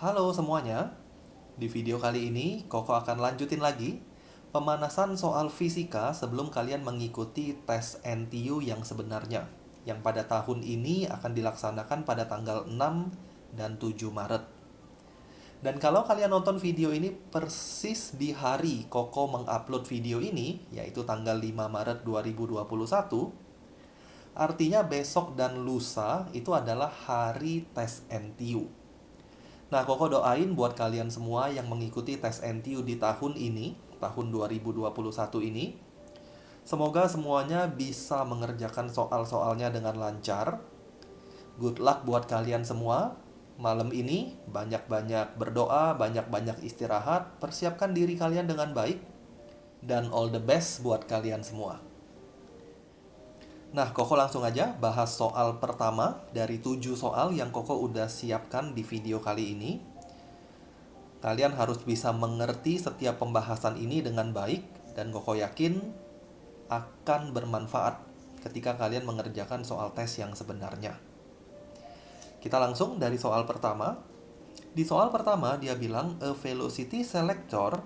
Halo semuanya, di video kali ini Koko akan lanjutin lagi pemanasan soal fisika sebelum kalian mengikuti tes NTU yang sebenarnya, yang pada tahun ini akan dilaksanakan pada tanggal 6 dan 7 Maret. Dan kalau kalian nonton video ini persis di hari Koko mengupload video ini, yaitu tanggal 5 Maret 2021, artinya besok dan lusa itu adalah hari tes NTU. Nah, Koko doain buat kalian semua yang mengikuti tes NTU di tahun ini, tahun 2021 ini. Semoga semuanya bisa mengerjakan soal-soalnya dengan lancar. Good luck buat kalian semua. Malam ini banyak-banyak berdoa, banyak-banyak istirahat, persiapkan diri kalian dengan baik, dan all the best buat kalian semua. Nah, Koko langsung aja bahas soal pertama dari 7 soal yang Koko udah siapkan di video kali ini. Kalian harus bisa mengerti setiap pembahasan ini dengan baik, dan Koko yakin akan bermanfaat ketika kalian mengerjakan soal tes yang sebenarnya. Kita langsung dari soal pertama. Di soal pertama dia bilang a velocity selector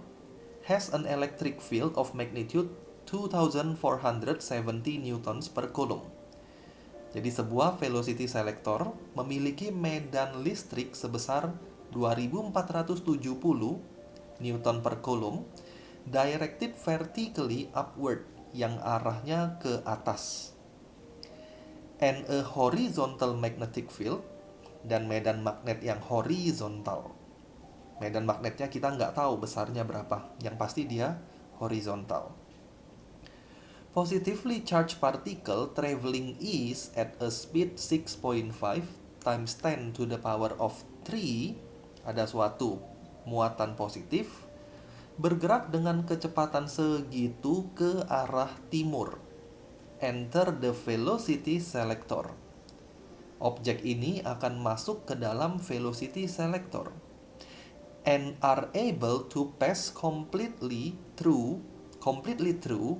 has an electric field of magnitude 2470 newtons per coulomb. Jadi sebuah velocity selector memiliki medan listrik sebesar 2470 newton per coulomb directed vertically upward yang arahnya ke atas. And a horizontal magnetic field, dan medan magnet yang horizontal. Medan magnetnya kita nggak tahu besarnya berapa, yang pasti dia horizontal. Positively charged particle traveling east at a speed 6.5 times 10 to the power of 3, ada suatu muatan positif bergerak dengan kecepatan segitu ke arah timur. Enter the velocity selector. Objek ini akan masuk ke dalam velocity selector and are able to pass completely through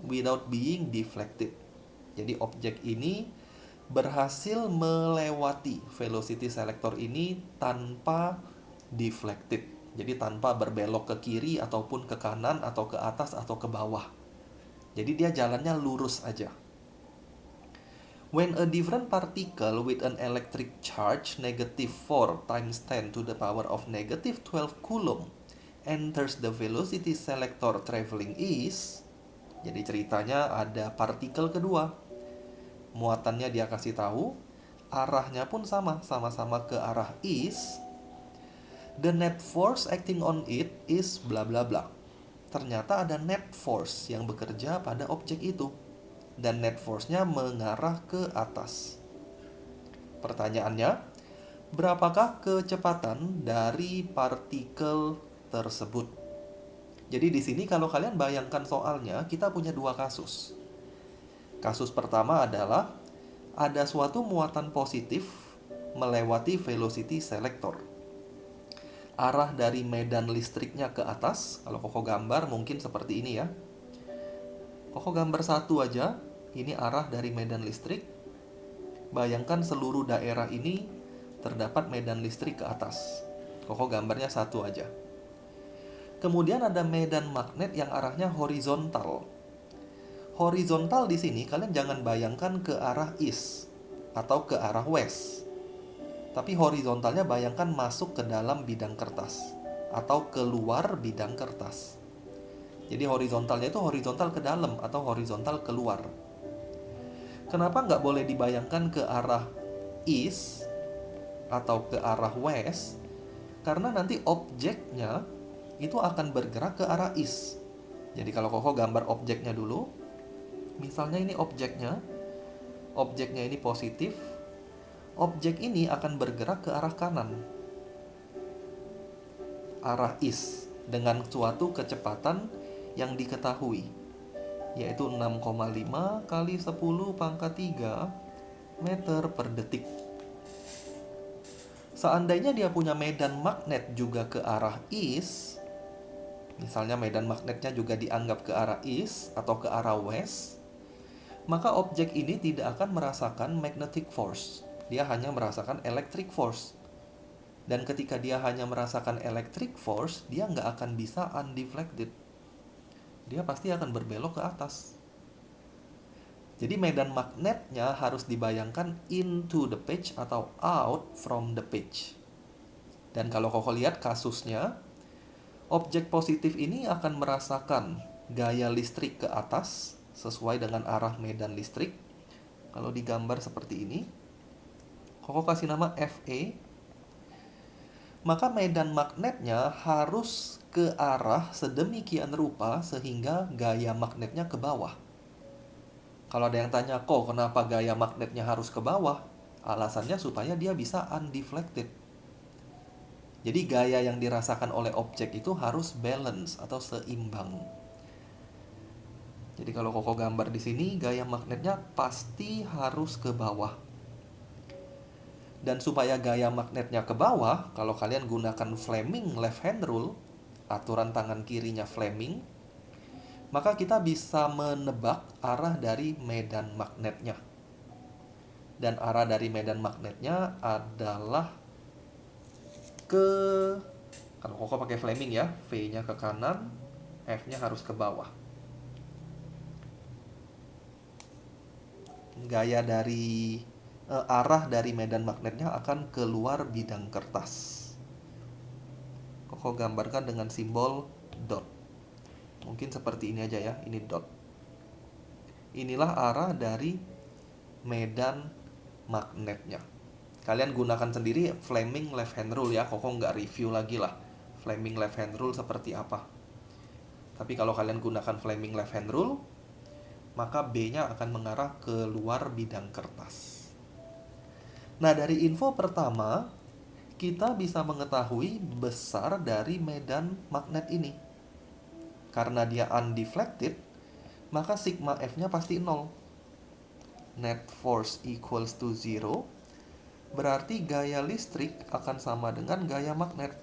without being deflected. Jadi objek ini berhasil melewati velocity selector ini tanpa deflected. Jadi tanpa berbelok ke kiri ataupun ke kanan atau ke atas atau ke bawah. Jadi dia jalannya lurus aja. When a different particle with an electric charge negative 4 times 10 to the power of negative 12 coulomb enters the velocity selector traveling east. Jadi ceritanya ada partikel kedua. Muatannya dia kasih tahu, arahnya pun sama-sama ke arah east. The net force acting on it is bla bla bla. Ternyata ada net force yang bekerja pada objek itu. Dan net force-nya mengarah ke atas. Pertanyaannya, berapakah kecepatan dari partikel tersebut? Jadi di sini kalau kalian bayangkan soalnya, kita punya dua kasus. Kasus pertama adalah ada suatu muatan positif melewati velocity selector. Arah dari medan listriknya ke atas, kalau Koko gambar mungkin seperti ini ya. Koko gambar satu aja, ini arah dari medan listrik. Bayangkan seluruh daerah ini terdapat medan listrik ke atas. Koko gambarnya satu aja. Kemudian ada medan magnet yang arahnya horizontal. Horizontal di sini kalian jangan bayangkan ke arah east atau ke arah west. Tapi horizontalnya bayangkan masuk ke dalam bidang kertas atau keluar bidang kertas. Jadi horizontalnya itu horizontal ke dalam atau horizontal keluar. Kenapa nggak boleh dibayangkan ke arah east atau ke arah west? Karena nanti objeknya itu akan bergerak ke arah east. Jadi kalau Koko gambar objeknya dulu, misalnya ini objeknya ini positif, objek ini akan bergerak ke arah kanan, arah east, dengan suatu kecepatan yang diketahui, yaitu 6,5 kali 10 pangkat 3 meter per detik. Seandainya dia punya medan magnet juga ke arah east, misalnya medan magnetnya juga dianggap ke arah east atau ke arah west, maka objek ini tidak akan merasakan magnetic force. Dia hanya merasakan electric force. Dan ketika dia hanya merasakan electric force, dia nggak akan bisa undeflected. Dia pasti akan berbelok ke atas. Jadi medan magnetnya harus dibayangkan into the page atau out from the page. Dan kalau Koko lihat kasusnya, objek positif ini akan merasakan gaya listrik ke atas sesuai dengan arah medan listrik. Kalau digambar seperti ini, Koko kasih nama FE, maka medan magnetnya harus ke arah sedemikian rupa sehingga gaya magnetnya ke bawah. Kalau ada yang tanya, kok kenapa gaya magnetnya harus ke bawah? Alasannya supaya dia bisa undeflected. Jadi gaya yang dirasakan oleh objek itu harus balance atau seimbang. Jadi kalau Koko gambar di sini, gaya magnetnya pasti harus ke bawah. Dan supaya gaya magnetnya ke bawah, kalau kalian gunakan Fleming left hand rule, aturan tangan kirinya Fleming, maka kita bisa menebak arah dari medan magnetnya. Dan arah dari medan magnetnya adalah kalau Koko pakai Fleming ya, V-nya ke kanan, F-nya harus ke bawah. Gaya dari arah dari medan magnetnya akan keluar bidang kertas. Koko gambarkan dengan simbol dot. Mungkin seperti ini aja ya, ini dot. Inilah arah dari medan magnetnya. Kalian gunakan sendiri Fleming left hand rule ya, Koko nggak review lagi lah Fleming left hand rule seperti apa. Tapi kalau kalian gunakan Fleming left hand rule, maka B-nya akan mengarah ke luar bidang kertas. Nah, dari info pertama, kita bisa mengetahui besar dari medan magnet ini. Karena dia undeflected, maka sigma F-nya pasti 0. Net force equals to 0, berarti gaya listrik akan sama dengan gaya magnet.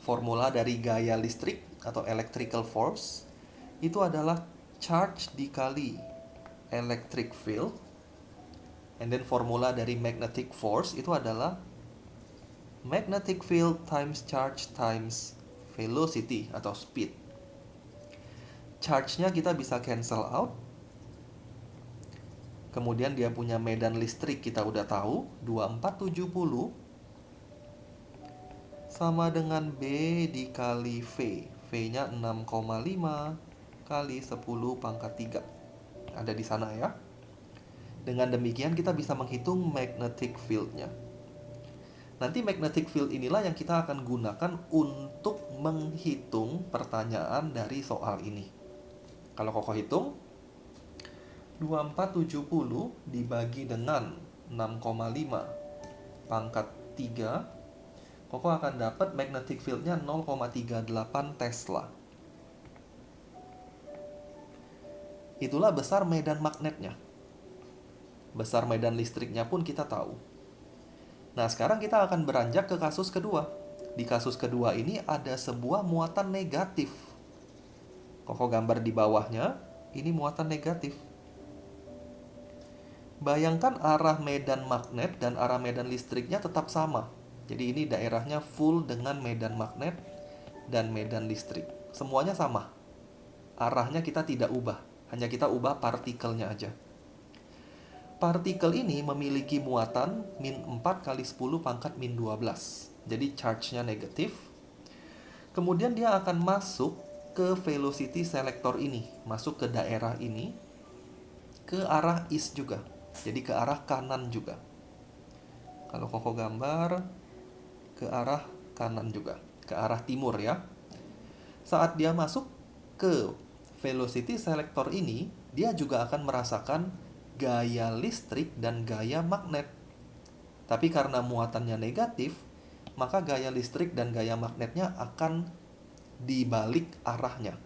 Formula dari gaya listrik atau electrical force itu adalah charge dikali electric field. And then formula dari magnetic force itu adalah magnetic field times charge times velocity atau speed. Charge-nya kita bisa cancel out. Kemudian dia punya medan listrik kita udah tahu, 2470 sama dengan B dikali V. V-nya 6,5 kali 10 pangkat 3. Ada di sana ya. Dengan demikian kita bisa menghitung magnetic field-nya. Nanti magnetic field inilah yang kita akan gunakan untuk menghitung pertanyaan dari soal ini. Kalau Koko hitung, 2470 dibagi dengan 6,5 pangkat 3, Koko akan dapat magnetic field-nya 0,38 Tesla. Itulah besar medan magnetnya. Besar medan listriknya pun kita tahu. Nah, sekarang kita akan beranjak ke kasus kedua. Di kasus kedua ini ada sebuah muatan negatif. Koko gambar di bawahnya, ini muatan negatif. Bayangkan arah medan magnet dan arah medan listriknya tetap sama. Jadi ini daerahnya full dengan medan magnet dan medan listrik. Semuanya sama. Arahnya kita tidak ubah, hanya kita ubah partikelnya aja. Partikel ini memiliki muatan min 4 kali 10 pangkat min 12. Jadi charge-nya negatif. Kemudian dia akan masuk ke velocity selector ini, masuk ke daerah ini, ke arah east juga. Jadi ke arah kanan juga. Kalau Koko gambar, ke arah kanan juga, ke arah timur ya. Saat dia masuk ke velocity selector ini, dia juga akan merasakan gaya listrik dan gaya magnet. Tapi karena muatannya negatif, maka gaya listrik dan gaya magnetnya akan dibalik arahnya.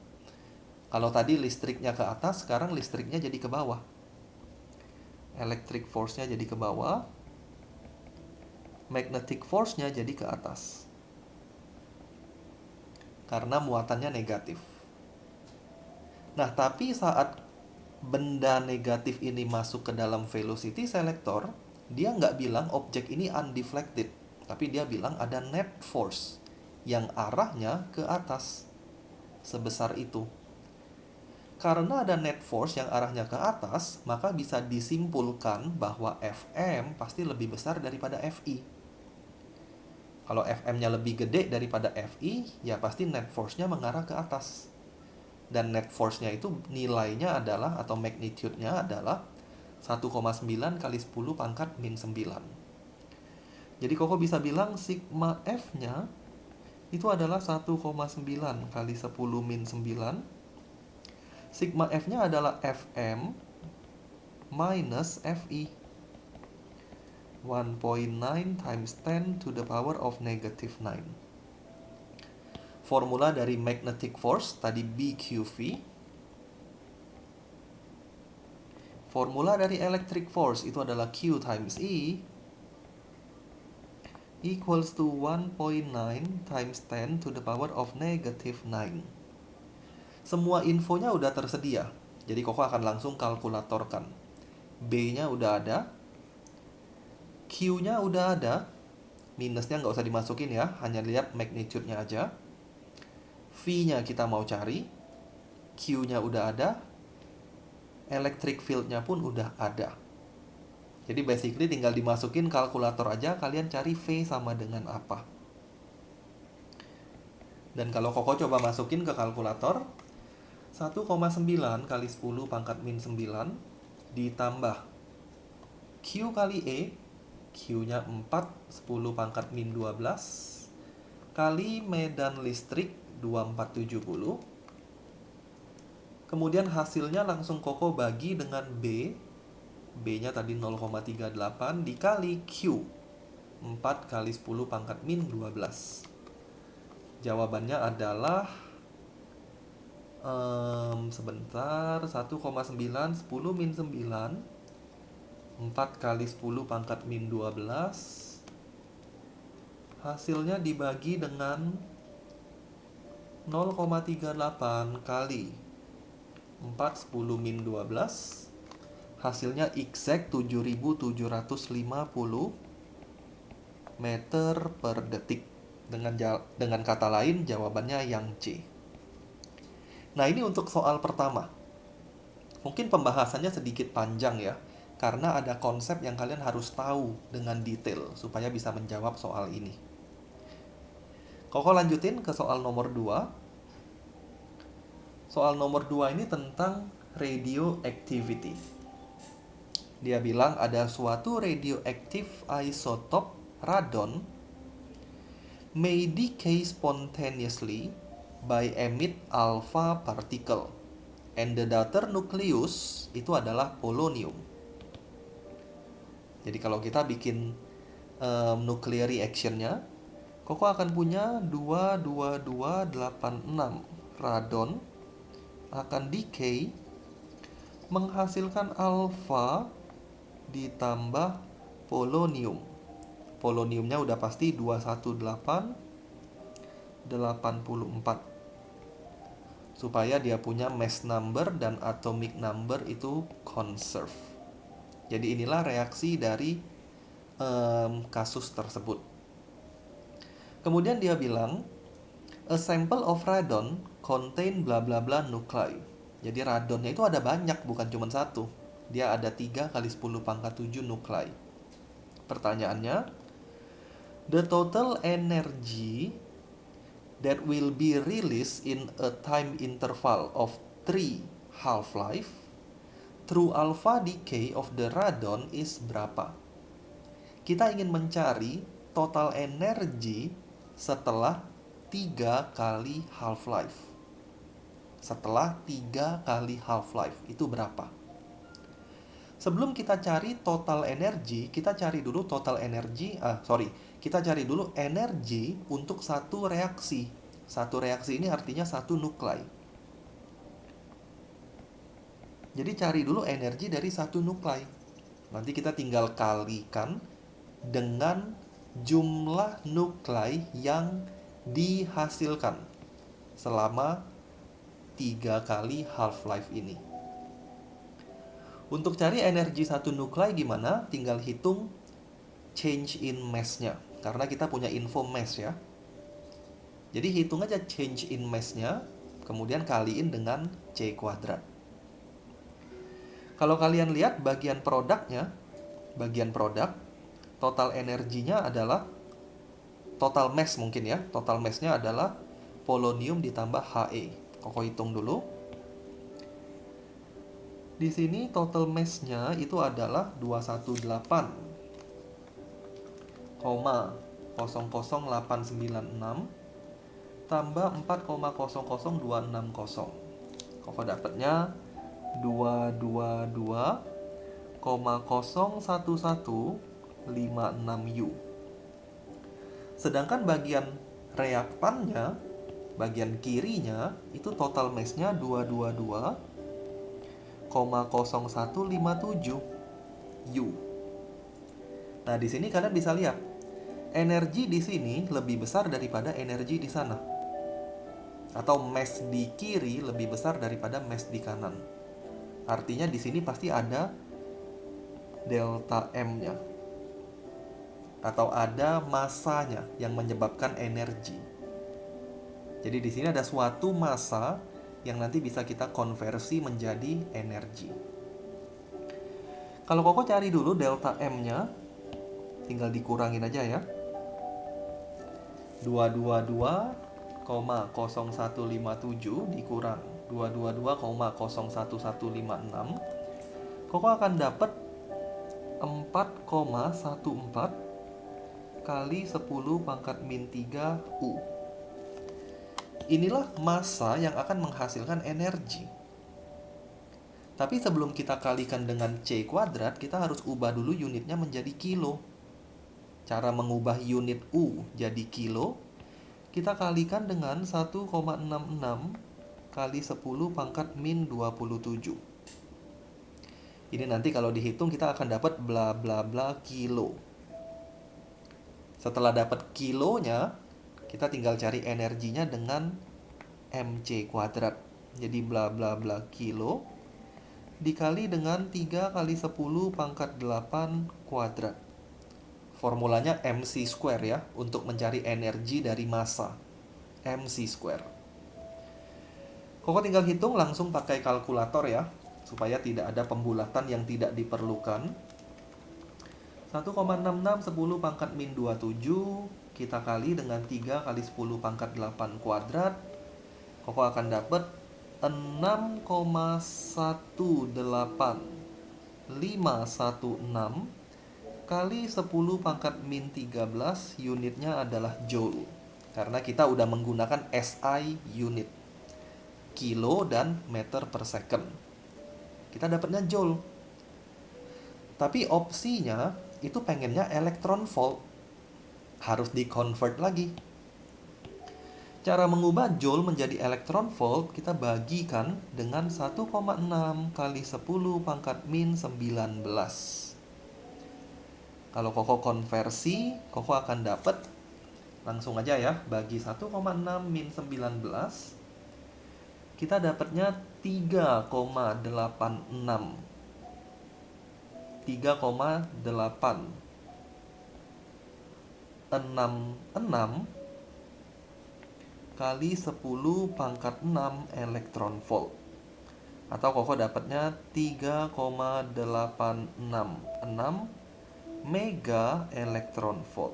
Kalau tadi listriknya ke atas, sekarang listriknya jadi ke bawah. Electric force-nya jadi ke bawah, magnetic force-nya jadi ke atas. Karena muatannya negatif. Nah, tapi saat benda negatif ini masuk ke dalam velocity selector, dia nggak bilang objek ini undeflected. Tapi dia bilang ada net force yang arahnya ke atas sebesar itu. Karena ada net force yang arahnya ke atas, maka bisa disimpulkan bahwa Fm pasti lebih besar daripada Fi. Kalau Fm-nya lebih gede daripada Fi, ya pasti net force-nya mengarah ke atas. Dan net force-nya itu nilainya adalah, atau magnitude-nya adalah 1,9 kali 10 pangkat min 9. Jadi Koko bisa bilang sigma F-nya itu adalah 1,9 kali 10 min 9. Sigma F-nya adalah Fm minus Fi. 1.9 times 10 to the power of negative 9. Formula dari magnetic force tadi BQV. Formula dari electric force itu adalah Q times E equals to 1.9 times 10 to the power of negative 9. Semua infonya udah tersedia. Jadi Koko akan langsung kalkulatorkan. B-nya udah ada. Q-nya udah ada. Minusnya nggak usah dimasukin ya. Hanya lihat magnitude-nya aja. V-nya kita mau cari. Q-nya udah ada. Electric field-nya pun udah ada. Jadi basically tinggal dimasukin kalkulator aja. Kalian cari V sama dengan apa. Dan kalau Koko coba masukin ke kalkulator, 1,9 kali 10 pangkat min 9 ditambah Q kali E, Q-nya 4, 10 pangkat min 12 kali medan listrik 2470. Kemudian hasilnya langsung Koko bagi dengan B. B-nya tadi 0,38 dikali Q, 4 kali 10 pangkat min 12. Jawabannya adalah sebentar, 1,9 10 min 9 4 kali 10 pangkat min 12. Hasilnya dibagi dengan 0,38 kali 4 10 min 12. Hasilnya exact 7.750 meter per detik. Dengan kata lain jawabannya yang C. Nah, ini untuk soal pertama. Mungkin pembahasannya sedikit panjang ya, karena ada konsep yang kalian harus tahu dengan detail supaya bisa menjawab soal ini. Koko lanjutin ke soal nomor 2. Soal nomor 2 ini tentang radioactivity. Dia bilang ada suatu radioactive isotop radon may decay spontaneously by emit alpha particle, and the daughter nucleus itu adalah polonium. Jadi kalau kita bikin nuclear reaction-nya, Koko akan punya 22286 radon akan decay menghasilkan alpha ditambah polonium. Poloniumnya udah pasti 21884. Supaya dia punya mass number dan atomic number itu conserve. Jadi inilah reaksi dari kasus tersebut. Kemudian dia bilang, a sample of radon contain bla bla bla nuclei. Jadi radonnya itu ada banyak, bukan cuma satu. Dia ada 3 kali 10 pangkat 7 nuclei. Pertanyaannya, the total energy that will be released in a time interval of 3 half-life through alpha decay of the radon is berapa? Kita ingin mencari total energi setelah 3 kali half-life. Setelah 3 kali half-life itu berapa? Sebelum kita cari total energi, kita cari dulu total energi, kita cari dulu energi untuk satu reaksi. Satu reaksi ini artinya satu nuklei. Jadi cari dulu energi dari satu nuklei. Nanti kita tinggal kalikan dengan jumlah nuklei yang dihasilkan selama 3 kali half-life ini. Untuk cari energi satu nuklei gimana? Tinggal hitung change in mass-nya. karena kita punya info mass ya. Jadi hitung aja change in mass-nya, kemudian kaliin dengan C kuadrat. Kalau kalian lihat bagian produknya, bagian produk, total energinya adalah, total mass mungkin ya, total mass-nya adalah polonium ditambah He. Koko hitung dulu. Di sini total mass-nya itu adalah 218,00896 tambah 4,000260. Koko dapatnya 222,01156 U. Sedangkan bagian reaktannya, bagian kirinya, itu total mass-nya 222,0157 U. Nah, di sini kalian bisa lihat, energi di sini lebih besar daripada energi di sana. Atau mass di kiri lebih besar daripada mass di kanan. Artinya di sini pasti ada delta M-nya. Atau ada masanya yang menyebabkan energi. Jadi di sini ada suatu massa yang nanti bisa kita konversi menjadi energi. Kalau Koko cari dulu delta M-nya, tinggal dikurangin aja ya. 222,0157 dikurang 222,01156. Koko akan dapat 4,14 kali 10 pangkat min 3 U. Inilah massa yang akan menghasilkan energi. Tapi sebelum kita kalikan dengan C kuadrat, kita harus ubah dulu unitnya menjadi kilo. Cara mengubah unit U jadi kilo, kita kalikan dengan 1,66 kali 10 pangkat min 27. Ini nanti kalau dihitung kita akan dapat bla bla bla kilo. Setelah dapat kilonya, kita tinggal cari energinya dengan mc kuadrat. Jadi bla bla bla kilo dikali dengan 3 kali 10 pangkat 8 kuadrat. Formulanya mc square ya, untuk mencari energi dari massa. mc square. Koko tinggal hitung langsung pakai kalkulator ya, supaya tidak ada pembulatan yang tidak diperlukan. 1,66 10 pangkat min 27 kita kali dengan 3 kali 10 pangkat 8 kuadrat. Koko akan dapat 6,18516 kali 10 pangkat min 13, unitnya adalah joule. Karena kita udah menggunakan SI unit, kilo dan meter per second. Kita dapatnya joule. Tapi opsinya itu pengennya elektron volt. Harus di-convert lagi. Cara mengubah joule menjadi elektron volt kita bagikan dengan 1,6 kali 10 pangkat min 19. Kalau Koko konversi, Koko akan dapat, langsung aja ya, bagi 1,6 min 19, kita dapatnya 3,86. 3,866 kali 10 pangkat 6 elektron volt. Atau Koko dapatnya 3,866 mega elektron volt.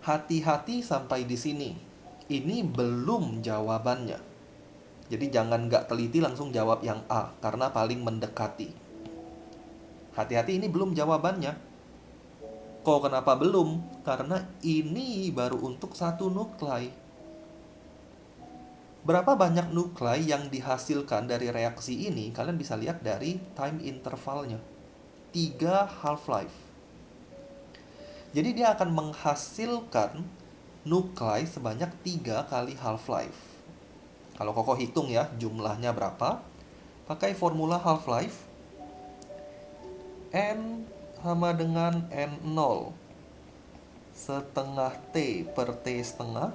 Hati-hati sampai di sini. Ini belum jawabannya. Jadi jangan nggak teliti langsung jawab yang A, karena paling mendekati. Hati-hati, ini belum jawabannya. Kok kenapa belum? Karena ini baru untuk satu nuklei. Berapa banyak nuklei yang dihasilkan dari reaksi ini? Kalian bisa lihat dari time intervalnya. 3 half-life. Jadi dia akan menghasilkan nuklei sebanyak 3 kali half-life. Kalau Koko hitung ya, jumlahnya berapa? Pakai formula half-life. N sama dengan N0 setengah T per T setengah.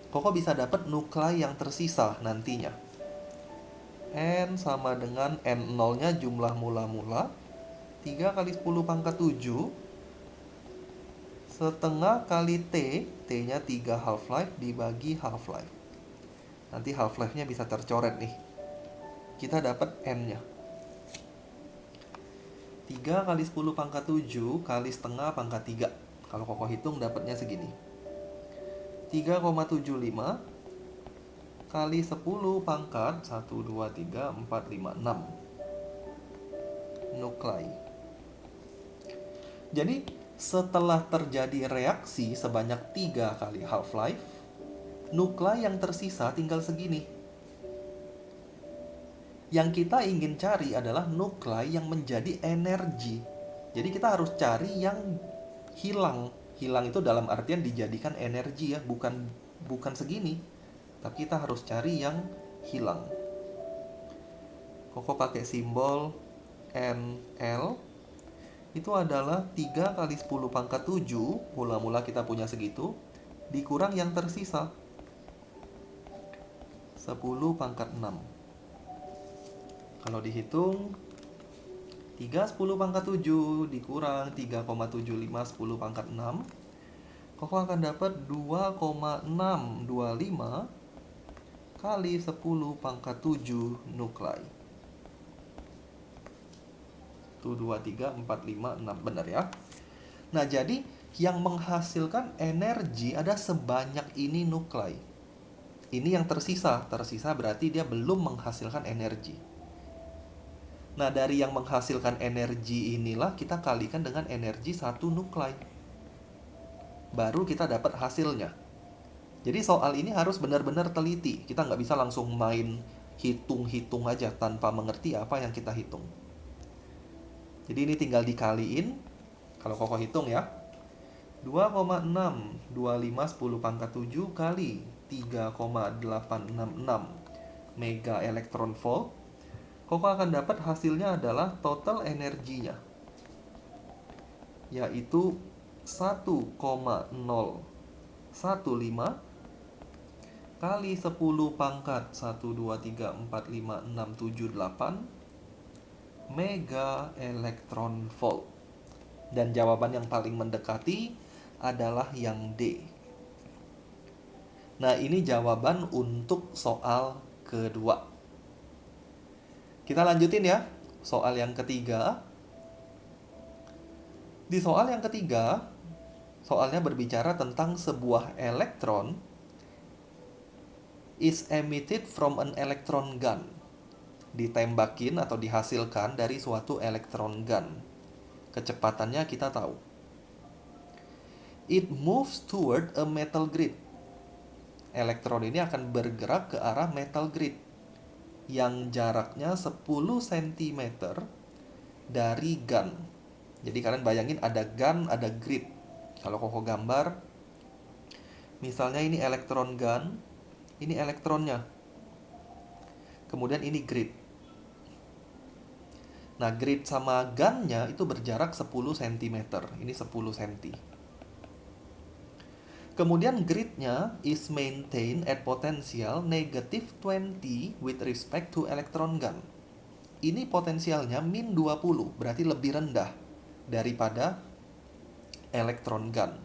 Koko bisa dapat nuklei yang tersisa nantinya. N sama dengan N0 nya jumlah mula-mula 3 kali 10 pangkat 7 setengah kali T, T-nya 3 half-life dibagi half-life. Nanti half-life-nya bisa tercoret nih. Kita dapat N-nya. 3 kali 10 pangkat 7 kali setengah pangkat 3. Kalau Koko hitung dapatnya segini. 3,75 kali 10 pangkat 1, 2, 3, 4, 5, 6 nuklei. Jadi setelah terjadi reaksi sebanyak 3 kali half-life, nuklei yang tersisa tinggal segini. Yang kita ingin cari adalah nuklei yang menjadi energi. Jadi kita harus cari yang hilang. Hilang itu dalam artian dijadikan energi ya, bukan segini. Tapi kita harus cari yang hilang. Koko pakai simbol NL. Itu adalah 3 kali 10 pangkat 7, mula-mula kita punya segitu, dikurang yang tersisa 10 pangkat 6. Kalau dihitung 3 10 pangkat 7 dikurang 3,75 10 pangkat 6, Koko akan dapat 2,625 kali 10 pangkat 7 nuklei. 1, 2, 3, 4, 5, 6. Benar ya? Nah, jadi yang menghasilkan energi ada sebanyak ini nuklei. Ini yang tersisa. Tersisa berarti dia belum menghasilkan energi. Nah, dari yang menghasilkan energi inilah kita kalikan dengan energi satu nuklei. Baru kita dapat hasilnya. Jadi soal ini harus benar-benar teliti. Kita nggak bisa langsung main hitung-hitung aja tanpa mengerti apa yang kita hitung. Jadi ini tinggal dikaliin. Kalau Koko hitung ya, 2,625 10 pangkat 7 kali 3,866 mega elektron volt. Koko akan dapat hasilnya adalah total energinya, yaitu 1,015 kali 10 pangkat 1, 2, 3, 4, 5, 6, 7, 8 mega elektron volt. Dan jawaban yang paling mendekati adalah yang D. Nah, ini jawaban untuk soal kedua. Kita lanjutin ya, soal yang ketiga. Di soal yang ketiga, soalnya berbicara tentang sebuah elektron is emitted from an electron gun. Ditembakin atau dihasilkan dari suatu elektron gun. Kecepatannya kita tahu. It moves toward a metal grid. Elektron ini akan bergerak ke arah metal grid yang jaraknya 10 cm dari gun. Jadi kalian bayangin ada gun, ada grid. Kalau Koko gambar, misalnya ini elektron gun, ini elektronnya. Kemudian ini grid. Nah, grid sama gunnya itu berjarak 10 cm. Ini 10 cm. Kemudian gridnya is maintained at potential negative 20 with respect to electron gun. Ini potensialnya min 20, berarti lebih rendah daripada electron gun.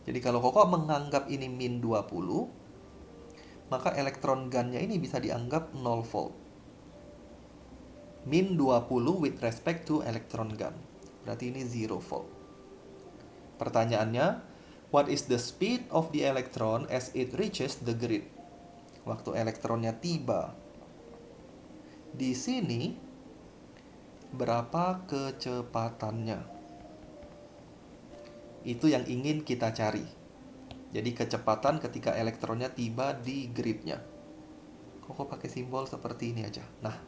Jadi kalau Koko menganggap ini min 20, maka electron gunnya ini bisa dianggap 0 volt. Min 20 with respect to electron gun. Berarti ini 0 volt. Pertanyaannya, what is the speed of the electron as it reaches the grid? Waktu elektronnya tiba di sini, berapa kecepatannya? Itu yang ingin kita cari. Jadi kecepatan ketika elektronnya tiba di gridnya. Koko pakai simbol seperti ini aja. Nah,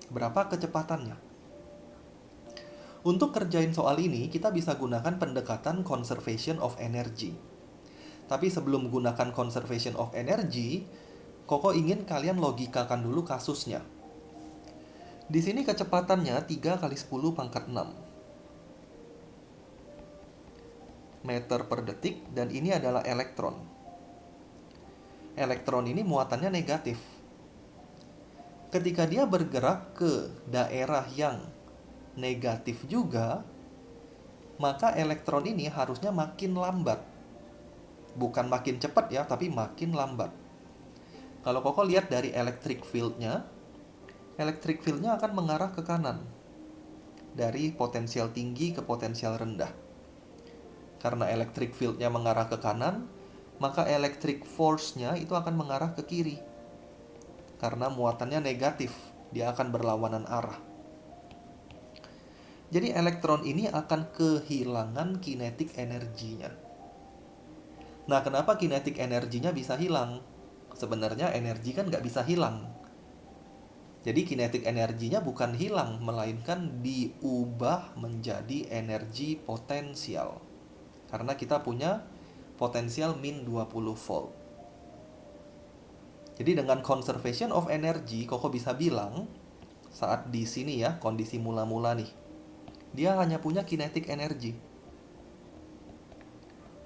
berapa kecepatannya? Untuk kerjain soal ini, kita bisa gunakan pendekatan conservation of energy. Tapi sebelum gunakan conservation of energy, Koko ingin kalian logikakan dulu kasusnya. Di sini kecepatannya 3 kali 10 pangkat 6 meter per detik, dan ini adalah elektron. Elektron ini muatannya negatif. Ketika dia bergerak ke daerah yang negatif juga, maka elektron ini harusnya makin lambat. Bukan makin cepat ya, tapi makin lambat. Kalau Koko lihat dari electric fieldnya akan mengarah ke kanan. Dari potensial tinggi ke potensial rendah. Karena electric fieldnya mengarah ke kanan, maka electric force-nya itu akan mengarah ke kiri. Karena muatannya negatif, dia akan berlawanan arah. Jadi elektron ini akan kehilangan kinetik energinya. Nah, kenapa kinetik energinya bisa hilang? Sebenarnya energi kan nggak bisa hilang. Jadi kinetik energinya bukan hilang, melainkan diubah menjadi energi potensial. Karena kita punya potensial min 20 volt. Jadi dengan conservation of energy, Koko bisa bilang saat di sini ya, kondisi mula-mula nih. Dia hanya punya kinetik energi.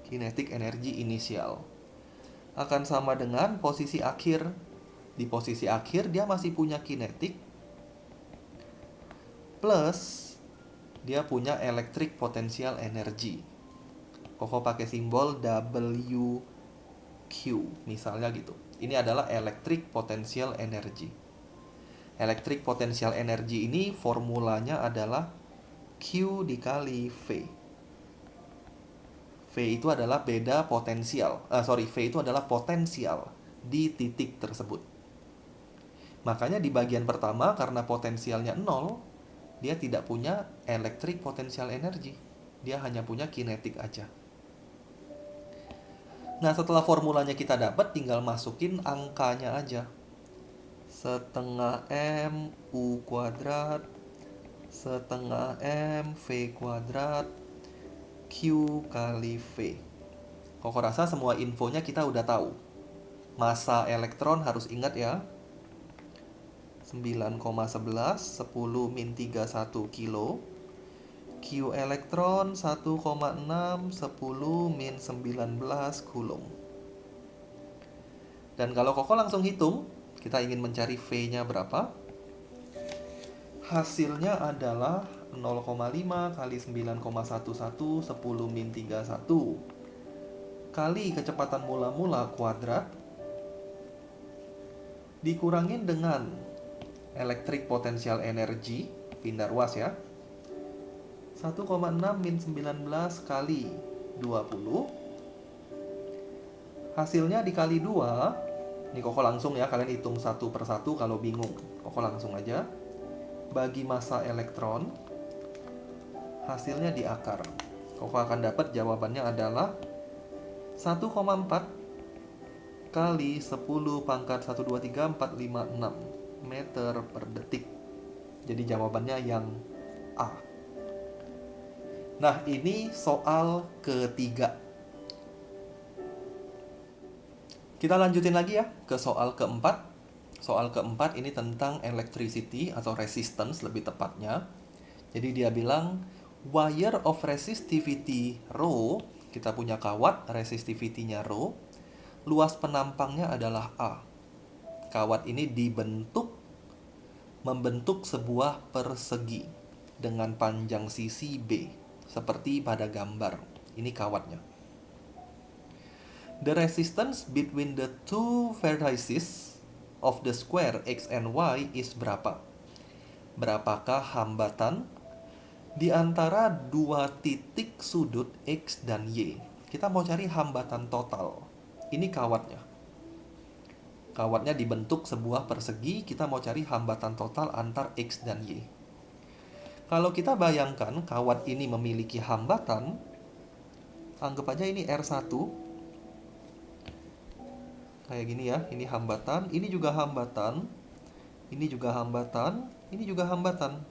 Kinetik energi inisial. Akan sama dengan posisi akhir. Di posisi akhir dia masih punya kinetik plus dia punya electric potential energy. Koko pakai simbol WQ misalnya gitu. Ini adalah electric potential energy. Electric potential energy ini formulanya adalah Q dikali V. V itu adalah beda potensial. V itu adalah potensial di titik tersebut. Makanya di bagian pertama karena potensialnya 0, dia tidak punya electric potential energy. Dia hanya punya kinetik aja. Nah, setelah formulanya kita dapat, tinggal masukin angkanya aja. Setengah M U kuadrat, setengah M V kuadrat, Q kali V. Koko rasa semua infonya kita udah tahu. Massa elektron harus ingat ya. 9,11 10 min 31 kilo. Q elektron 1,6 10 min 19 coulomb. Dan kalau Koko langsung hitung, kita ingin mencari V-nya berapa? Hasilnya adalah 0,5 kali 9,11 10 min 31 kali kecepatan mula-mula kuadrat dikurangin dengan electric potential energy, pindah ruas ya, 1,6 min 19 kali 20. Hasilnya dikali 2. Ini Koko langsung ya, kalian hitung satu per satu kalau bingung. Koko langsung aja. Bagi massa elektron, hasilnya di akar. Koko akan dapat jawabannya adalah 1,4 kali 10 pangkat 123,456 meter per detik. Jadi jawabannya yang A. Nah, ini soal ketiga. Kita lanjutin lagi ya ke soal keempat. Soal keempat ini tentang electricity atau resistance lebih tepatnya. Jadi dia bilang wire of resistivity rho, kita punya kawat resistivity-nya rho, luas penampangnya adalah A. Kawat ini membentuk sebuah persegi dengan panjang sisi B, seperti pada gambar. Ini kawatnya. The resistance between the two vertices of the square X and Y is berapa? Berapakah hambatan di antara dua titik sudut X dan Y? Kita mau cari hambatan total. Ini kawatnya. Kawatnya dibentuk sebuah persegi, kita mau cari hambatan total antar X dan Y. Kalau kita bayangkan kawat ini memiliki hambatan, anggap aja ini R1. Kayak gini ya, ini hambatan, ini juga hambatan, ini juga hambatan, ini juga hambatan.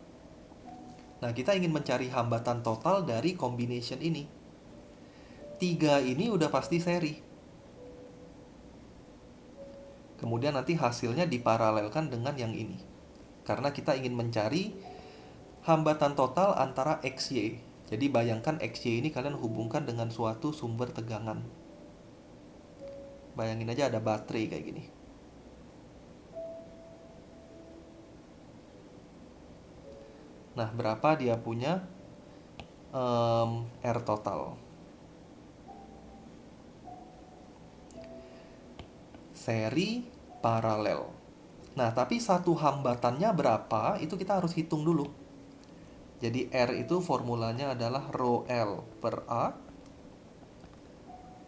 Nah, kita ingin mencari hambatan total dari combination ini. 3 ini udah pasti seri. Kemudian nanti hasilnya diparalelkan dengan yang ini. Karena kita ingin mencari hambatan total antara XY. Jadi bayangkan XY ini kalian hubungkan dengan suatu sumber tegangan. Bayangin aja ada baterai kayak gini. Nah, berapa dia punya R total. Seri paralel. Nah, tapi satu hambatannya berapa, itu kita harus hitung dulu. Jadi R itu formulanya adalah rho L per A.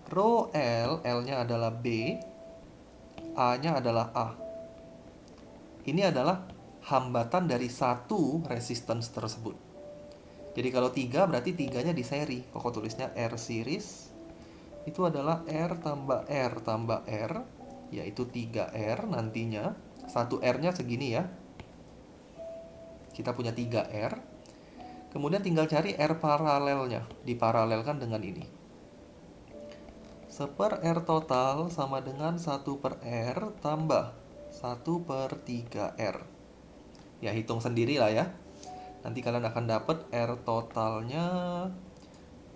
Rho L, L-nya adalah B, A-nya adalah A. Ini adalah hambatan dari satu resistance tersebut. Jadi kalau 3 berarti 3-nya di seri. Koko tulisnya R series. Itu adalah R tambah R tambah R, yaitu 3R nantinya. 1R-nya segini ya. Kita punya 3R. Kemudian tinggal cari R paralelnya. Diparalelkan dengan ini. 1/R total sama dengan 1/R tambah 1/3R. Ya, hitung sendiri lah ya. Nanti kalian akan dapat R totalnya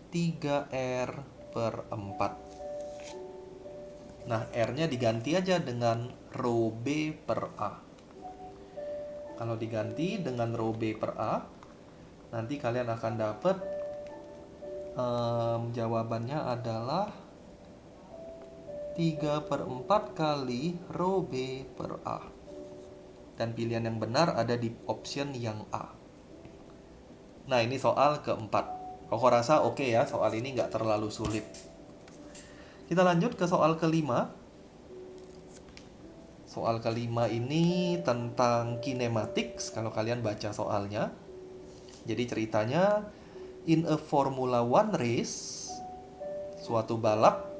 3R per 4. Nah, R-nya diganti aja dengan rho B per A. Kalau diganti dengan rho B per A, nanti kalian akan dapat jawabannya adalah 3/4 kali rho B per A. Dan pilihan yang benar ada di option yang A. Nah, ini soal keempat. Koko rasa oke ya, soal ini nggak terlalu sulit. Kita lanjut ke soal kelima. Soal kelima ini tentang kinematics, kalau kalian baca soalnya. Jadi ceritanya, in a Formula One race, suatu balap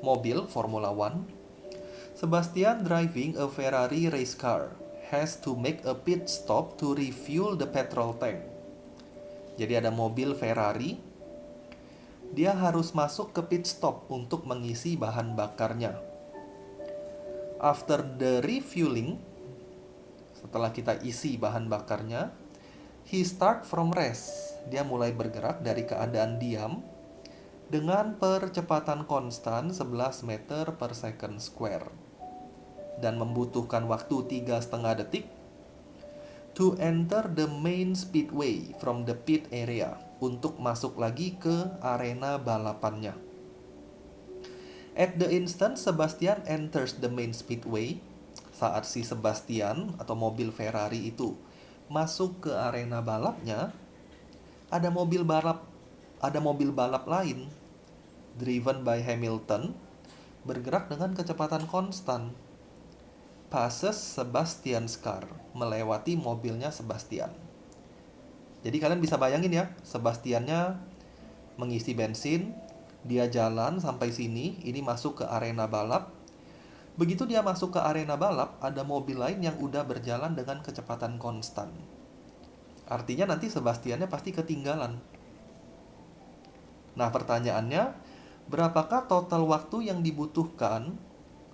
mobil Formula One, Sebastian driving a Ferrari race car has to make a pit stop to refuel the petrol tank. Jadi ada mobil Ferrari, dia harus masuk ke pit stop untuk mengisi bahan bakarnya. After the refueling, setelah kita isi bahan bakarnya, he start from rest. Dia mulai bergerak dari keadaan diam dengan percepatan konstan 11 meter per second square dan membutuhkan waktu 3,5 detik to enter the main speedway from the pit area, untuk masuk lagi ke arena balapannya. At the instant Sebastian enters the main speedway, saat si Sebastian atau mobil Ferrari itu masuk ke arena balapnya, ada mobil balap lain driven by Hamilton bergerak dengan kecepatan konstan, passes Sebastian's car, melewati mobilnya Sebastian. Jadi kalian bisa bayangin ya, Sebastiannya mengisi bensin, dia jalan sampai sini, ini masuk ke arena balap. Begitu dia masuk ke arena balap, ada mobil lain yang udah berjalan dengan kecepatan konstan. Artinya nanti Sebastiannya pasti ketinggalan. Nah, pertanyaannya, berapakah total waktu yang dibutuhkan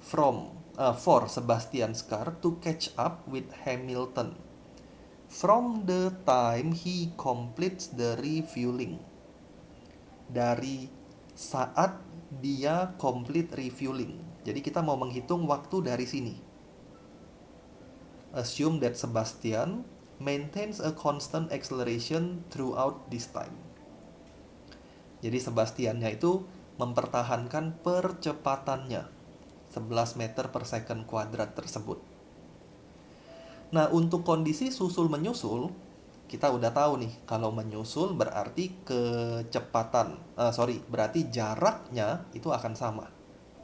for Sebastian's car to catch up with Hamilton from the time he completes the refueling? Dari saat dia complete refueling. Jadi kita mau menghitung waktu dari sini. Assume that Sebastian maintains a constant acceleration throughout this time. Jadi Sebastiannya itu mempertahankan percepatannya 11 meter per second kuadrat tersebut. Nah, untuk kondisi susul menyusul, kita udah tahu nih, kalau menyusul berarti berarti jaraknya itu akan sama.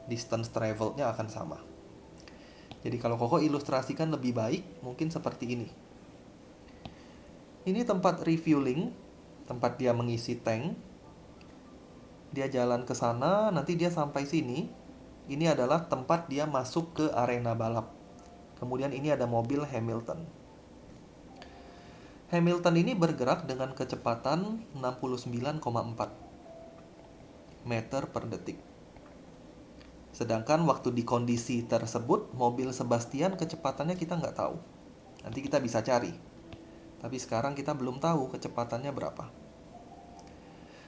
Distance traveled-nya akan sama. Jadi kalau Koko ilustrasikan lebih baik, mungkin seperti ini. Ini tempat refueling, tempat dia mengisi tank. Dia jalan ke sana, nanti dia sampai sini. Ini adalah tempat dia masuk ke arena balap. Kemudian ini ada mobil Hamilton. Hamilton ini bergerak dengan kecepatan 69,4 meter per detik. Sedangkan waktu di kondisi tersebut, mobil Sebastian kecepatannya kita nggak tahu. Nanti kita bisa cari. Tapi sekarang kita belum tahu kecepatannya berapa.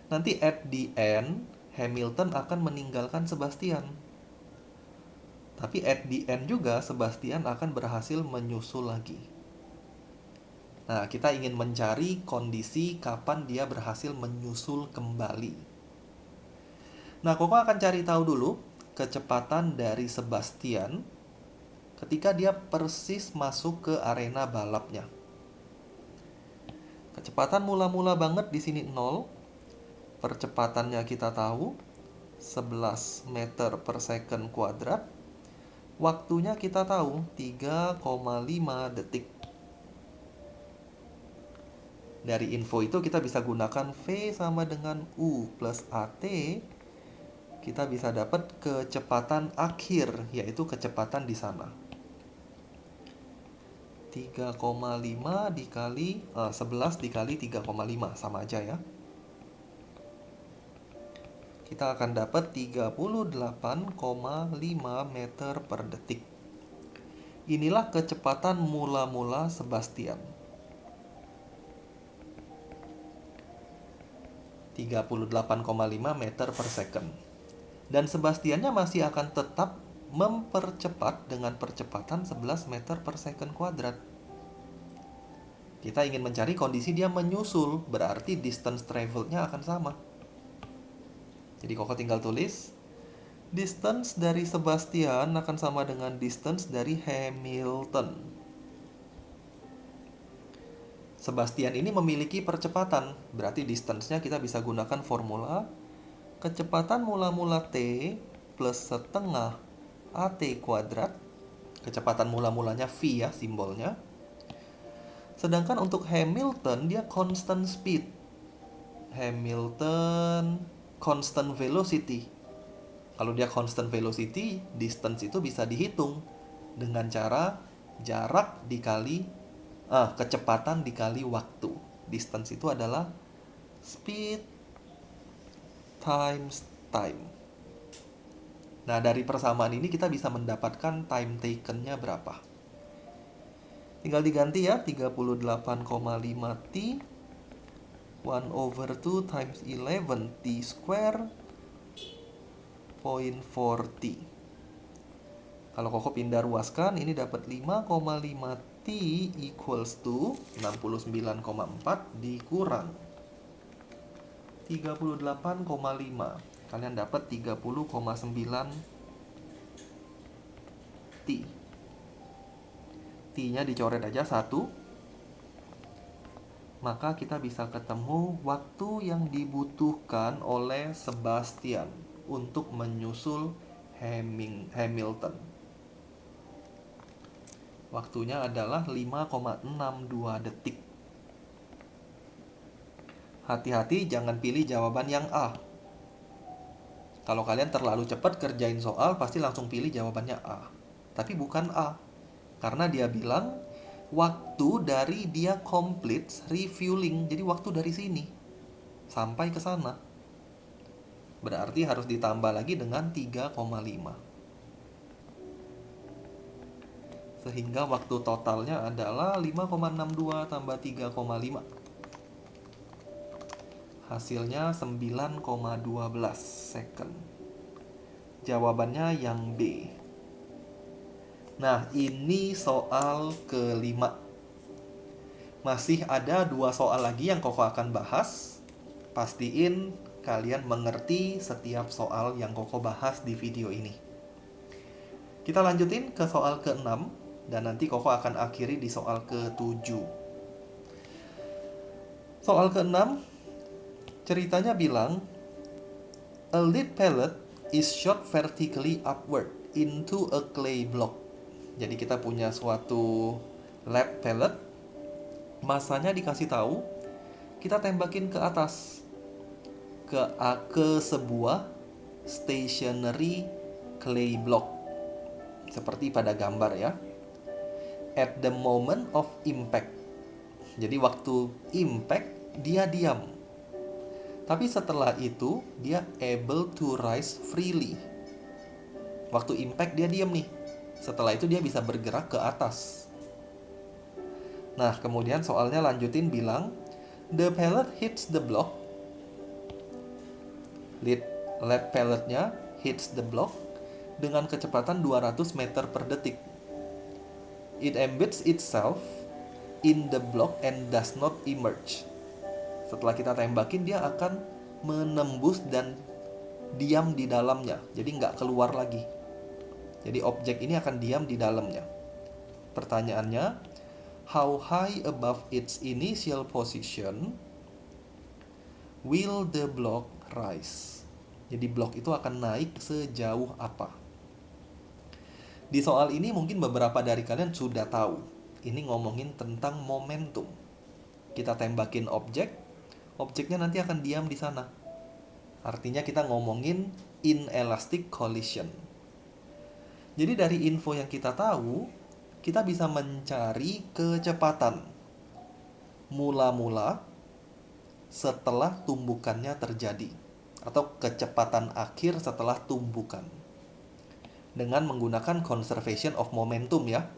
Nanti at the end, Hamilton akan meninggalkan Sebastian. Tapi at the end juga, Sebastian akan berhasil menyusul lagi. Nah, kita ingin mencari kondisi kapan dia berhasil menyusul kembali. Nah, Koko akan cari tahu dulu kecepatan dari Sebastian ketika dia persis masuk ke arena balapnya. Kecepatan mula-mula banget di sini 0. Percepatannya kita tahu 11 meter per second kuadrat. Waktunya kita tahu 3,5 detik. Dari info itu kita bisa gunakan V sama dengan U plus AT. Kita bisa dapat kecepatan akhir, yaitu kecepatan di sana. 3,5 dikali 11 dikali 3,5 sama aja ya. Kita akan dapat 38,5 meter per detik. Inilah kecepatan mula-mula Sebastian. 38,5 meter per second. Dan Sebastiannya masih akan tetap mempercepat dengan percepatan 11 meter per second kuadrat. Kita ingin mencari kondisi dia menyusul, berarti distance traveled-nya akan sama. Jadi Koko tinggal tulis, distance dari Sebastian akan sama dengan distance dari Hamilton. Sebastian ini memiliki percepatan, berarti distance-nya kita bisa gunakan formula kecepatan mula-mula T plus setengah AT kuadrat. Kecepatan mula-mulanya V ya simbolnya. Sedangkan untuk Hamilton dia constant speed. Hamilton constant velocity. Kalau dia constant velocity, distance itu bisa dihitung dengan cara jarak dikali kecepatan dikali waktu. Distance itu adalah speed times time. Nah, dari persamaan ini kita bisa mendapatkan time taken-nya berapa. Tinggal diganti ya, 38,5 T 1/2 times 11 T square 0.4 T. Kalau Koko pindah ruaskan, ini dapat 5,5 T equals to 69,4 dikurang 38,5. Kalian dapat 30,9 T. T-nya dicoret aja 1. Maka kita bisa ketemu waktu yang dibutuhkan oleh Sebastian untuk menyusul Hamilton. Waktunya adalah 5,62 detik. Hati-hati jangan pilih jawaban yang A. Kalau kalian terlalu cepat kerjain soal, pasti langsung pilih jawabannya A. Tapi bukan A. Karena dia bilang waktu dari dia complete refueling. Jadi waktu dari sini sampai ke sana. Berarti harus ditambah lagi dengan 3,5. Sehingga waktu totalnya adalah 5,62 tambah 3,5. Hasilnya 9,12 second. Jawabannya yang B. Nah, ini soal kelima. Masih ada 2 soal lagi yang Koko akan bahas. Pastiin kalian mengerti setiap soal yang Koko bahas di video ini. Kita lanjutin ke soal ke-6. Dan nanti Koko akan akhiri di soal ke-7. Soal ke-6, ceritanya bilang, a lead pellet is shot vertically upward into a clay block. Jadi kita punya suatu lead pellet, masanya dikasih tahu, kita tembakin ke atas, ke sebuah stationary clay block. Seperti pada gambar ya. At the moment of impact. Jadi waktu impact dia diam. Tapi setelah itu dia able to rise freely. Waktu impact dia diam nih. Setelah itu dia bisa bergerak ke atas. Nah, kemudian soalnya lanjutin bilang, the pellet hits the block. Lead pelletnya hits the block dengan kecepatan 200 meter per detik. It embeds itself in the block and does not emerge. Setelah kita tembakin, dia akan menembus dan diam di dalamnya, jadi nggak keluar lagi. Jadi objek ini akan diam di dalamnya. Pertanyaannya, how high above its initial position will the block rise? Jadi blok itu akan naik sejauh apa? Di soal ini mungkin beberapa dari kalian sudah tahu. Ini ngomongin tentang momentum. Kita tembakin objek, objeknya nanti akan diam di sana. Artinya kita ngomongin inelastic collision. Jadi dari info yang kita tahu, kita bisa mencari kecepatan mula-mula setelah tumbukannya terjadi, atau kecepatan akhir setelah tumbukan, dengan menggunakan conservation of momentum ya.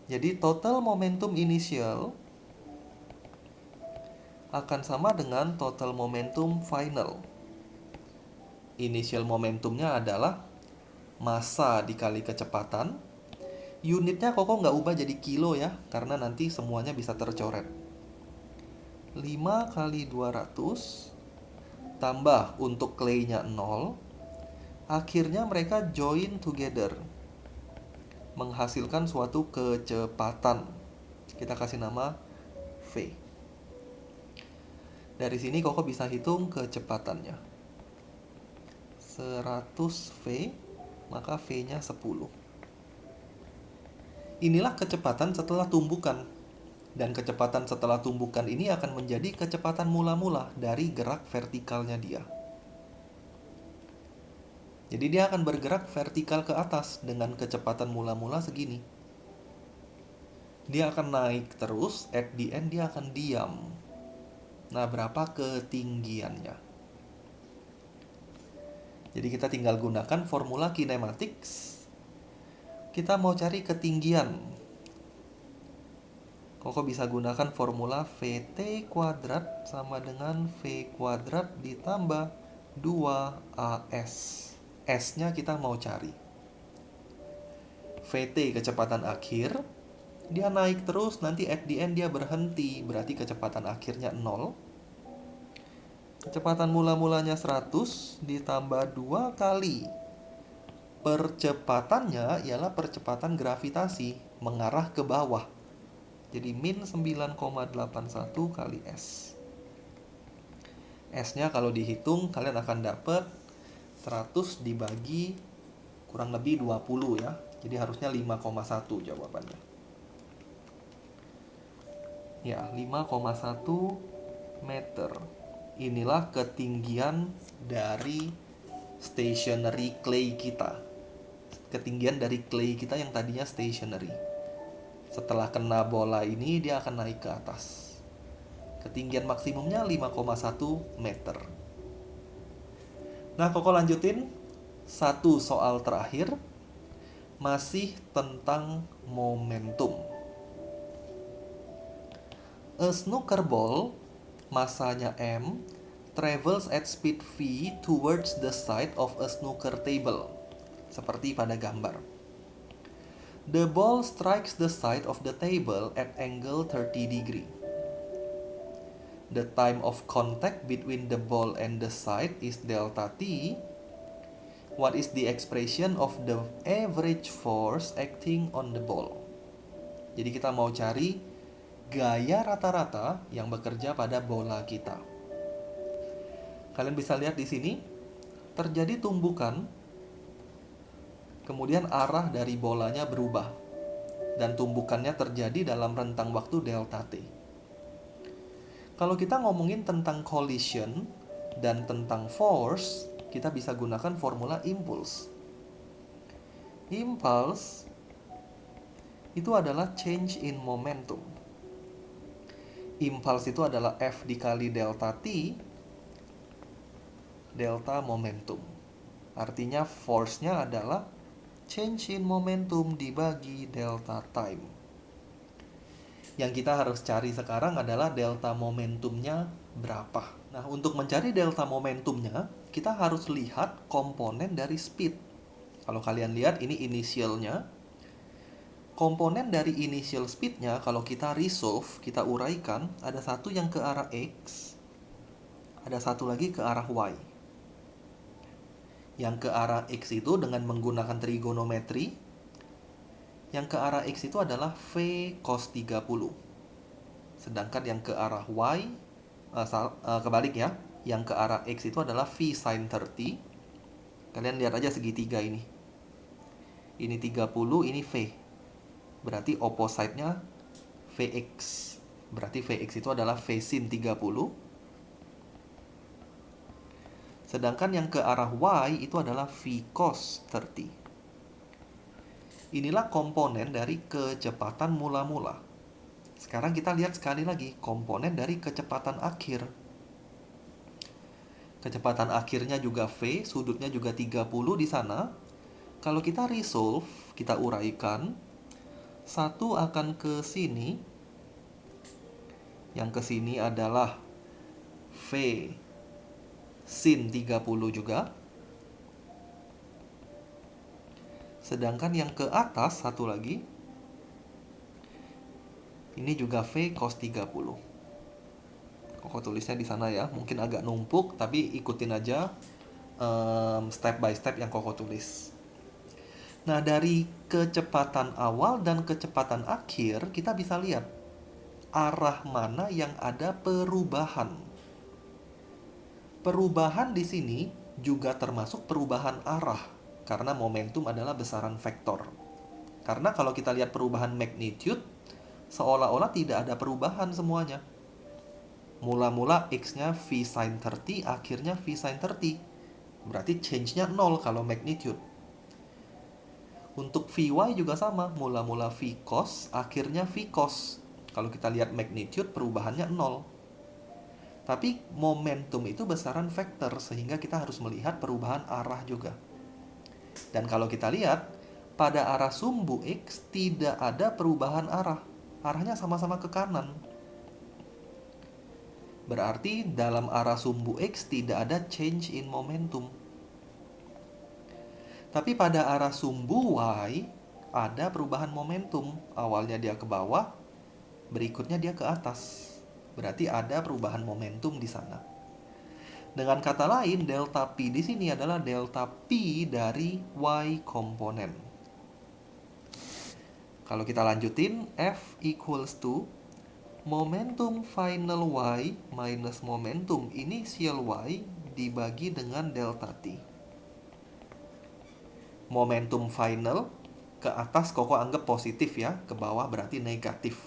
Jadi total momentum initial akan sama dengan total momentum final. Initial momentumnya adalah massa dikali kecepatan. Unitnya kok nggak ubah jadi kilo ya, karena nanti semuanya bisa tercoret. 5 kali 200 tambah untuk clay-nya 0. Akhirnya mereka join together, menghasilkan suatu kecepatan. Kita kasih nama V. Dari sini Koko bisa hitung kecepatannya. 100 V, maka V-nya 10. Inilah kecepatan setelah tumbukan. Dan kecepatan setelah tumbukan ini akan menjadi kecepatan mula-mula dari gerak vertikalnya dia. Jadi dia akan bergerak vertikal ke atas dengan kecepatan mula-mula segini. Dia akan naik terus, at the end dia akan diam. Nah, berapa ketinggiannya? Jadi kita tinggal gunakan formula kinematics. Kita mau cari ketinggian. Koko bisa gunakan formula VT kuadrat sama dengan V kuadrat ditambah 2AS. S-nya kita mau cari. VT kecepatan akhir. Dia naik terus, nanti at the end dia berhenti. Berarti kecepatan akhirnya 0. Kecepatan mula-mulanya 100 ditambah 2 kali. Percepatannya ialah percepatan gravitasi mengarah ke bawah. Jadi min 9,81 kali S. S-nya kalau dihitung kalian akan dapat 100 dibagi kurang lebih 20 ya. Jadi harusnya 5,1 jawabannya. Ya, 5,1 meter. Inilah ketinggian dari stationary clay kita. Ketinggian dari clay kita yang tadinya stationary. Setelah kena bola ini dia akan naik ke atas. Ketinggian maksimumnya 5,1 meter. Nah, Koko lanjutin satu soal terakhir, masih tentang momentum. A snooker ball, massanya M, travels at speed v towards the side of a snooker table, seperti pada gambar. The ball strikes the side of the table at angle 30 degree. The time of contact between the ball and the side is delta t. What is the expression of the average force acting on the ball? Jadi kita mau cari gaya rata-rata yang bekerja pada bola kita. Kalian bisa lihat di sini, terjadi tumbukan. Kemudian arah dari bolanya berubah dan tumbukannya terjadi dalam rentang waktu delta t. Kalau kita ngomongin tentang collision dan tentang force, kita bisa gunakan formula impulse. Impulse itu adalah change in momentum. Impulse itu adalah F dikali delta t, delta momentum. Artinya force-nya adalah change in momentum dibagi delta time. Yang kita harus cari sekarang adalah delta momentumnya berapa. Nah, untuk mencari delta momentumnya, kita harus lihat komponen dari speed. Kalau kalian lihat, ini initialnya. komponen dari initial speed-nya kalau kita resolve, kita uraikan, ada satu yang ke arah X, ada satu lagi ke arah Y. Yang ke arah X itu dengan menggunakan trigonometri, yang ke arah X itu adalah V cos 30. Sedangkan yang ke arah Y, kebalik ya, yang ke arah X itu adalah V sin 30. Kalian lihat aja segitiga ini. Ini 30, ini V. Berarti opposite-nya Vx. Berarti Vx itu adalah V sin 30. Sedangkan yang ke arah Y itu adalah V cos 30. Inilah komponen dari kecepatan mula-mula. Sekarang kita lihat sekali lagi komponen dari kecepatan akhir. Kecepatan akhirnya juga V, sudutnya juga 30 di sana. Kalau kita resolve, kita uraikan, satu akan ke sini. Yang ke sini adalah V sin 30 juga. Sedangkan yang ke atas satu lagi, ini juga V cos 30. Koko tulisnya di sana ya, mungkin agak numpuk, tapi ikutin aja step by step yang Koko tulis. Nah, dari kecepatan awal dan kecepatan akhir, kita bisa lihat arah mana yang ada perubahan. Perubahan di sini juga termasuk perubahan arah, karena momentum adalah besaran vektor. Karena kalau kita lihat perubahan magnitude, seolah-olah tidak ada perubahan semuanya. Mula-mula X-nya V sin 30, akhirnya V sin 30. Berarti change-nya 0 kalau magnitude. Untuk Vy juga sama, mula-mula V cos, akhirnya V cos. Kalau kita lihat magnitude, perubahannya 0. Tapi momentum itu besaran vektor, sehingga kita harus melihat perubahan arah juga. Dan kalau kita lihat, pada arah sumbu X tidak ada perubahan arah. Arahnya sama-sama ke kanan. Berarti dalam arah sumbu X tidak ada change in momentum. Tapi pada arah sumbu Y ada perubahan momentum. Awalnya dia ke bawah, berikutnya dia ke atas. Berarti ada perubahan momentum di sana. Dengan kata lain, delta P di sini adalah delta P dari Y komponen. Kalau kita lanjutin, F equals to momentum final Y minus momentum initial Y dibagi dengan delta T. Momentum final ke atas Koko anggap positif ya, ke bawah berarti negatif.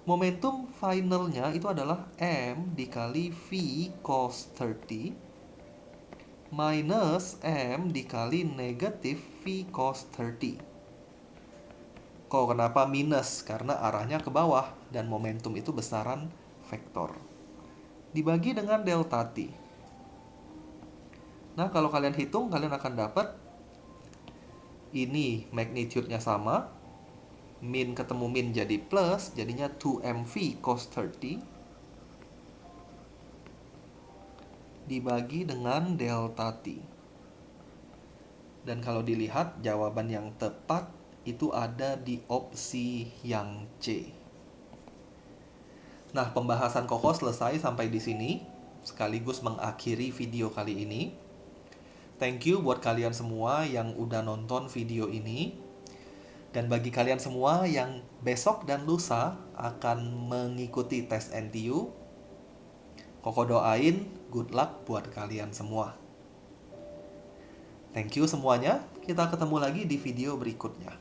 Momentum finalnya itu adalah M dikali V cos 30 minus M dikali negatif V cos 30. Kok kenapa minus? Karena arahnya ke bawah dan momentum itu besaran vektor. Dibagi dengan delta T. Nah, kalau kalian hitung, kalian akan dapat ini magnitude-nya sama. Min ketemu min jadi plus, jadinya 2mv cos 30 dibagi dengan delta T. Dan kalau dilihat, jawaban yang tepat itu ada di opsi yang C. Nah, pembahasan Koko selesai sampai di sini, sekaligus mengakhiri video kali ini. Thank you buat kalian semua yang udah nonton video ini. Dan bagi kalian semua yang besok dan lusa akan mengikuti tes NTU, Koko doain good luck buat kalian semua. Thank you semuanya. Kita ketemu lagi di video berikutnya.